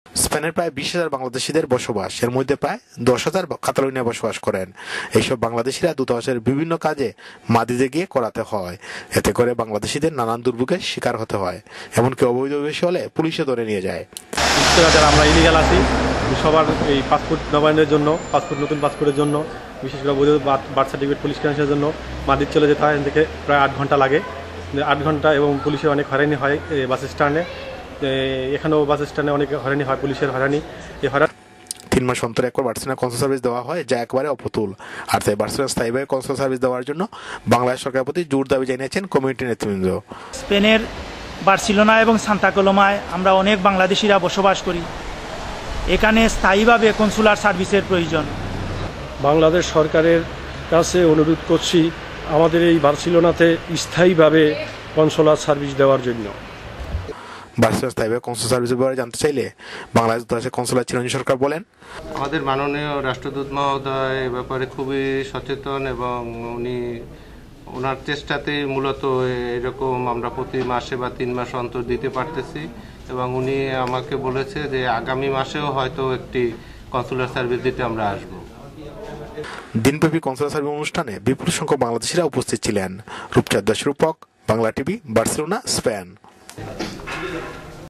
স্পেনের প্রায় 20,000 বাংলাদেশিদের বসবাস, এর মধ্যে প্রায় 10,000 কাতালোনিয়ায় বসবাস করেন। এইসব বাংলাদেশিরা দূতাবাসের বিভিন্ন কাজে মাদ্রিদে গিয়ে করাতে হয়। এতে করে বাংলাদেশিদের নানান দুর্ভোগের শিকার হতে হয়, এমনকি অবৈধ বেশি হলে পুলিশে ধরে নিয়ে যায়। যারা আমরা ইলিগাল আছি সবার এই পাসপোর্ট নবায়নের জন্য, নতুন পাসপোর্টের জন্য, বিশেষ করে বৈধ বার্থ সার্টিফিকেট পুলিশ ক্লিয়ারেন্সের জন্য মাদ্রিদ চলে যেতে হয়। এখান থেকে প্রায় 8 ঘন্টা লাগে, 8 ঘন্টা, এবং পুলিশের অনেক হয়রানি হয় বাস স্ট্যান্ডে। এখানেও বাস স্ট্যান্ডে অনেক হয়রানি হয়, পুলিশের হয়রানি। 3 মাস অন্তর একবার বার্সেলোনা কনসুল সার্ভিস দেওয়া হয়, যা একবারে অপ্রতুল। আর তাই বার্সেলোনা স্থায়ীভাবে কনসুল সার্ভিস দেওয়ার জন্য বাংলাদেশ সরকারের প্রতি জোর দাবি জানিয়েছেন কমিউনিটি নেতৃবৃন্দ। স্পেনের বার্সেলোনা এবং সান্তা কলোমায় আমরা অনেক বাংলাদেশিরা বসবাস করি। এখানে স্থায়ীভাবে কনসুলার সার্ভিসের প্রয়োজন। বাংলাদেশ সরকারের কাছে অনুরোধ করছি আমাদের এই বার্সেলোনাতে স্থায়ীভাবে কনসুলার সার্ভিস দেওয়ার জন্য। বার্সেলোনা স্থায়ীভাবে কনসুল সার্ভিসের ব্যাপারে জানতে চাইলে বাংলাদেশ দূতাবাসের কনসুলার চিরঞ্জিত সরকার বলেন, আমাদের মাননীয় রাষ্ট্রদূত মহোদয় এ ব্যাপারে খুবই সচেতন এবং ওনার চেষ্টাতেই মূলত এরকম আমরা প্রতি মাসে বা 3 মাস অন্তর দিতে পারতেছি। এবং উনি আমাকে বলেছে যে আগামী মাসেও হয়তো একটি কনসুলার সার্ভিস দিতে আমরা আসব। দিনব্যাপী কনসুলার সার্ভিস অনুষ্ঠানে বিপুল সংখ্যক বাংলাদেশিরা উপস্থিত ছিলেন। রূপচাঁদ দাস, রূপক, বাংলা টিভি, বার্সেলোনা, স্পেন।